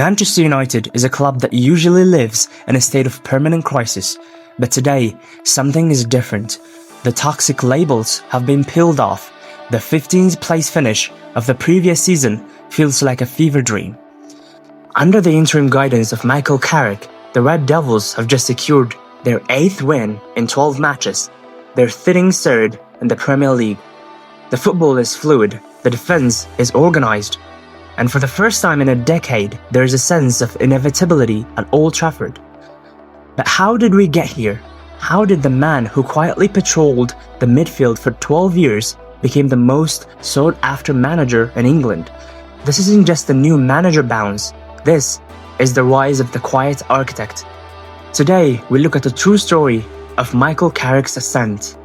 Manchester United is a club that usually lives in a state of permanent crisis, but today, something is different. The toxic labels have been peeled off. The 15th place finish of the previous season feels like a fever dream. Under the interim guidance of Michael Carrick, the Red Devils have just secured their 8th win in 12 matches. They're sitting third in the Premier League. The football is fluid, the defense is organized, and for the first time in a decade, there is a sense of inevitability at Old Trafford. But how did we get here? How did the man who quietly patrolled the midfield for 12 years become the most sought-after manager in England? This isn't just a new manager bounce. This is the rise of the quiet architect. Today, we look at the true story of Michael Carrick's ascent.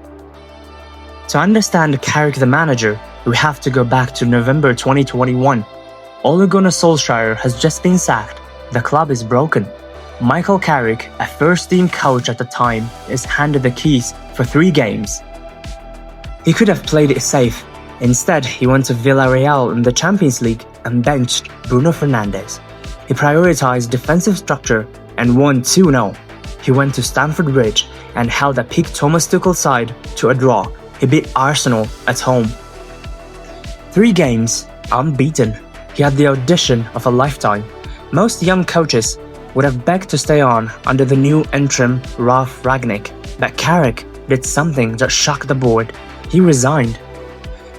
To understand Carrick the manager, we have to go back to November 2021. Ole Gunnar Solskjaer has just been sacked. The club is broken. Michael Carrick, a first-team coach at the time, is handed the keys for 3 games. He could have played it safe. Instead, he went to Villarreal in the Champions League and benched Bruno Fernandes. He prioritized defensive structure and won 2-0. He went to Stamford Bridge and held a peak Thomas Tuchel side to a draw. He beat Arsenal at home. 3 games, unbeaten. He had the audition of a lifetime. Most young coaches would have begged to stay on under the new interim Ralf Rangnick, but Carrick did something that shocked the board. He resigned.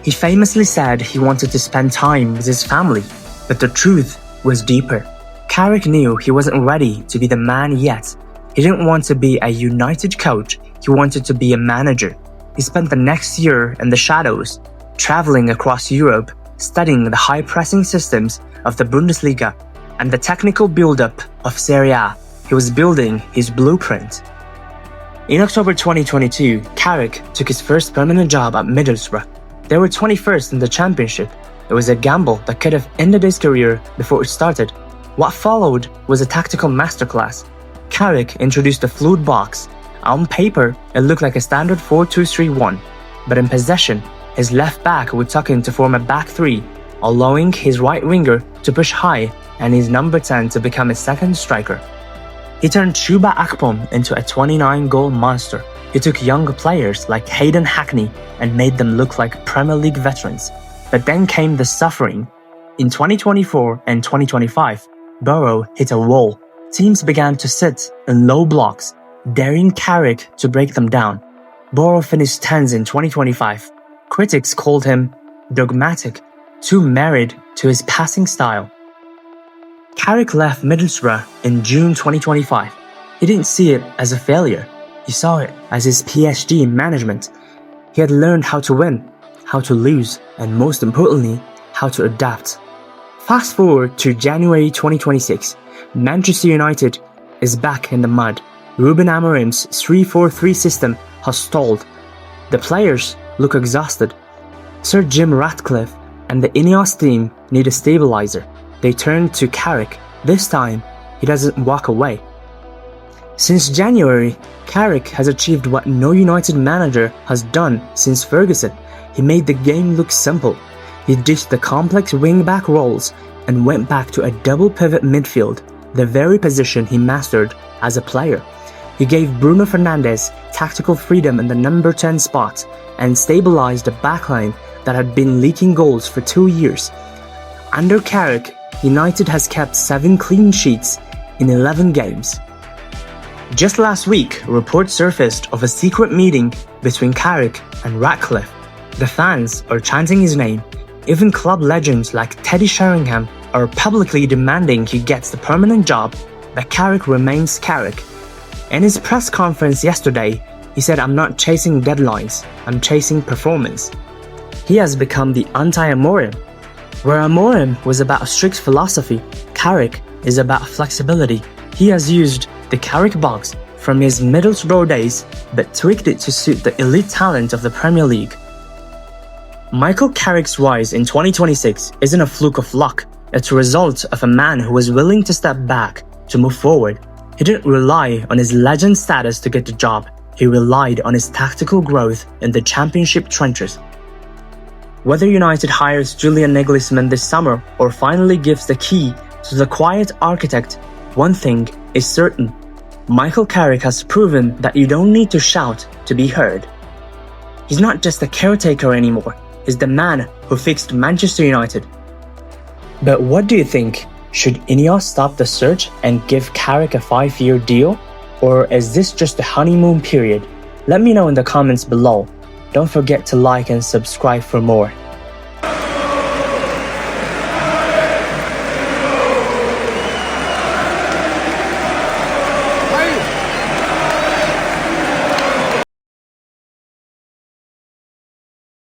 He famously said he wanted to spend time with his family, but the truth was deeper. Carrick knew he wasn't ready to be the man yet. He didn't want to be a United coach, he wanted to be a manager. He spent the next year in the shadows, traveling across Europe, studying the high-pressing systems of the Bundesliga and the technical build-up of Serie A. He was building his blueprint. In October 2022, Carrick took his first permanent job at Middlesbrough. They were 21st in the championship. It was a gamble that could have ended his career before it started. What followed was a tactical masterclass. Carrick introduced the fluid box. On paper, it looked like a standard 4-2-3-1, but in possession, his left back would tuck in to form a back 3, allowing his right winger to push high and his number 10 to become a second striker. He turned Chuba Akpom into a 29-goal monster. He took young players like Hayden Hackney and made them look like Premier League veterans. But then came the suffering. In 2024 and 2025, Borough hit a wall. Teams began to sit in low blocks, daring Carrick to break them down. Borough finished 10th in 2025. Critics called him dogmatic, too married to his passing style. Carrick left Middlesbrough in June 2025. He didn't see it as a failure. He saw it as his PhD in management. He had learned how to win, how to lose, and most importantly, how to adapt. Fast forward to January 2026. Manchester United is back in the mud. Ruben Amorim's 3-4-3 system has stalled. The players look exhausted. Sir Jim Ratcliffe and the INEOS team need a stabilizer. They turn to Carrick. This time, he doesn't walk away. Since January, Carrick has achieved what no United manager has done since Ferguson. He made the game look simple. He ditched the complex wing-back roles and went back to a double pivot midfield, the very position he mastered as a player. He gave Bruno Fernandes tactical freedom in the number 10 spot and stabilized a backline that had been leaking goals for 2 years. Under Carrick, United has kept 7 clean sheets in 11 games. Just last week, reports surfaced of a secret meeting between Carrick and Ratcliffe. The fans are chanting his name. Even club legends like Teddy Sheringham are publicly demanding he gets the permanent job, but Carrick remains Carrick. In his press conference yesterday, he said, "I'm not chasing deadlines, I'm chasing performance." He has become the anti-Amorim. Where Amorim was about strict philosophy, Carrick is about flexibility. He has used the Carrick box from his Middlesbrough days, but tweaked it to suit the elite talent of the Premier League. Michael Carrick's rise in 2026 isn't a fluke of luck. It's a result of a man who was willing to step back to move forward. He didn't rely on his legend status to get the job. He relied on his tactical growth in the championship trenches. Whether United hires Julian Nagelsmann this summer or finally gives the key To the quiet architect, one thing is certain. Michael Carrick has proven that you don't need to shout to be heard. He's not just a caretaker anymore, he's the man who fixed Manchester United. But what do you think? Should INEOS stop the search and give Carrick a 5-year deal? Or is this just a honeymoon period? Let me know in the comments below. Don't forget to like and subscribe for more.